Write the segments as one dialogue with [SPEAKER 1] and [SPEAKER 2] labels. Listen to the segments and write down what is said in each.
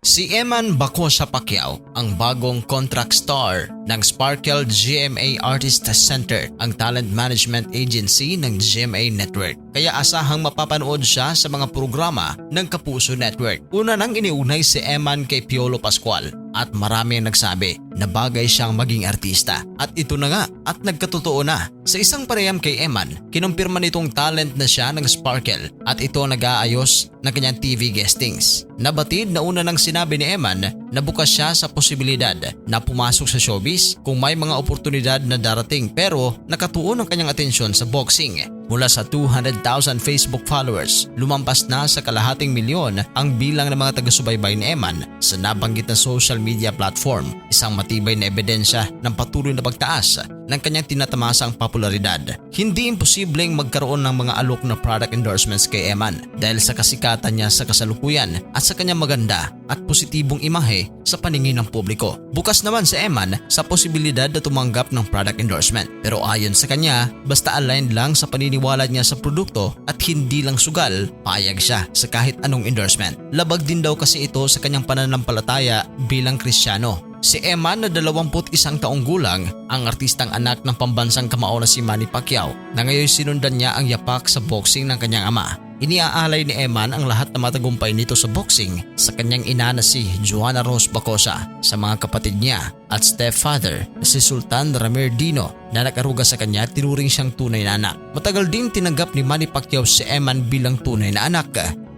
[SPEAKER 1] Si Eman Bacosa Pacquiao, ang bagong contract star ng Sparkle GMA Artist Center, ang talent management agency ng GMA Network. Kaya asahang mapapanood siya sa mga programa ng Kapuso Network. Una nang iniunay si Eman kay Piolo Pascual at marami ang nagsabi na bagay siyang maging artista. At ito na nga at nagkatotoo na. Sa isang pareham kay Eman, kinumpirma nitong talent na siya ng Sparkle at ito ang nag-aayos ng kanyang TV guestings. Nabatid na una nang sinabi ni Eman na bukas siya sa posibilidad na pumasok sa showbiz kung may mga oportunidad na darating, pero nakatuon ang kanyang atensyon sa boxing. Mula sa 200,000 Facebook followers, lumampas na sa kalahating milyon ang bilang ng mga taga-subaybay ni Eman sa nabanggit na social media platform. Isang matibay na ebidensya ng patuloy na pagtaas ng kanyang tinatamasang popularidad. Hindi imposibleng magkaroon ng mga alok na product endorsements kay Eman dahil sa kasikatan niya sa kasalukuyan at sa kanyang maganda at positibong imahe sa paningin ng publiko. Bukas naman si Eman sa posibilidad na tumanggap ng product endorsement, pero ayon sa kanya, basta aligned lang sa paniniwala niya sa produkto at hindi lang sugal, payag siya sa kahit anong endorsement. Labag din daw kasi ito sa kanyang pananampalataya bilang Kristiyano. Si Eman na 21 taong gulang, ang artistang anak ng pambansang kamao na si Manny Pacquiao, na ngayon sinundan niya ang yapak sa boxing ng kanyang ama. Iniaalay ni Eman ang lahat na matagumpay nito sa boxing sa kanyang ina na si Joanna Rose Bacosa, sa mga kapatid niya at stepfather na si Sultan Ramir Dino na nag-aruga sa kanya, tinuring siyang tunay na anak. Matagal din tinanggap ni Manny Pacquiao si Eman bilang tunay na anak.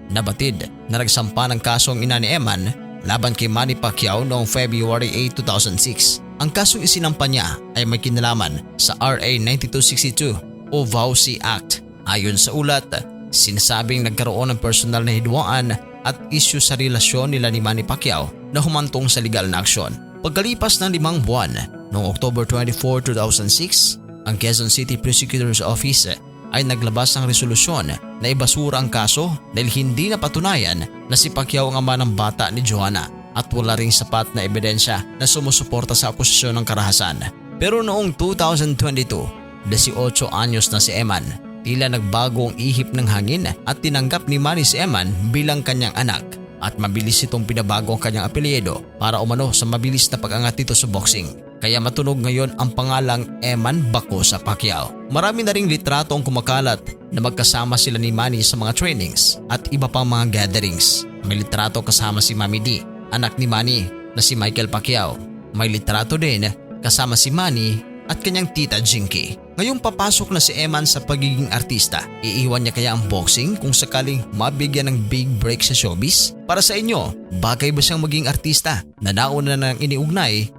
[SPEAKER 1] Nabatid na nagsampa ng kaso ang ina ni Eman laban kay Manny Pacquiao noong February 8, 2006. Ang kasong isinampa niya ay may kinalaman sa RA 9262 o VAUSI Act. Ayon sa ulat, sinasabing nagkaroon ng personal na hidwaan at isyu sa relasyon nila ni Manny Pacquiao na humantong sa legal na aksyon. Pagkalipas ng 5 buwan, noong October 24, 2006, ang Quezon City Prosecutor's Office ay naglabas ng resolusyon na ibasura ang kaso dahil hindi napatunayan na si Pacquiao ang ama ng bata ni Joanna at wala ring sapat na ebidensya na sumusuporta sa akusasyon ng karahasan. Pero noong 2022, 18 anyos na si Eman, tila nagbago ang ihip ng hangin at tinanggap ni Manny si Eman bilang kanyang anak at mabilis itong pinabago ang kanyang apelyido para umano sa mabilis na pag-angat nito sa boxing. Kaya matunog ngayon ang pangalang Eman Bacosa Pacquiao. Marami na ring litrato ang kumakalat na magkasama sila ni Manny sa mga trainings at iba pang mga gatherings. May litrato kasama si Mami D, anak ni Manny na si Michael Pacquiao. May litrato din kasama si Manny at kanyang tita Jinky. Ngayong papasok na si Eman sa pagiging artista, iiwan niya kaya ang boxing kung sakaling mabigyan ng big break sa showbiz? Para sa inyo, bagay ba siyang maging artista na nauna nang iniugnay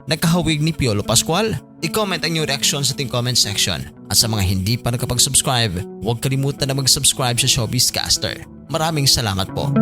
[SPEAKER 1] na kahawig ni Piolo Pascual? I-comment ang inyong reaction sa ating comment section. At sa mga hindi pa nakapag-subscribe, huwag kalimutan na mag-subscribe sa Showbiz Caster. Maraming salamat po.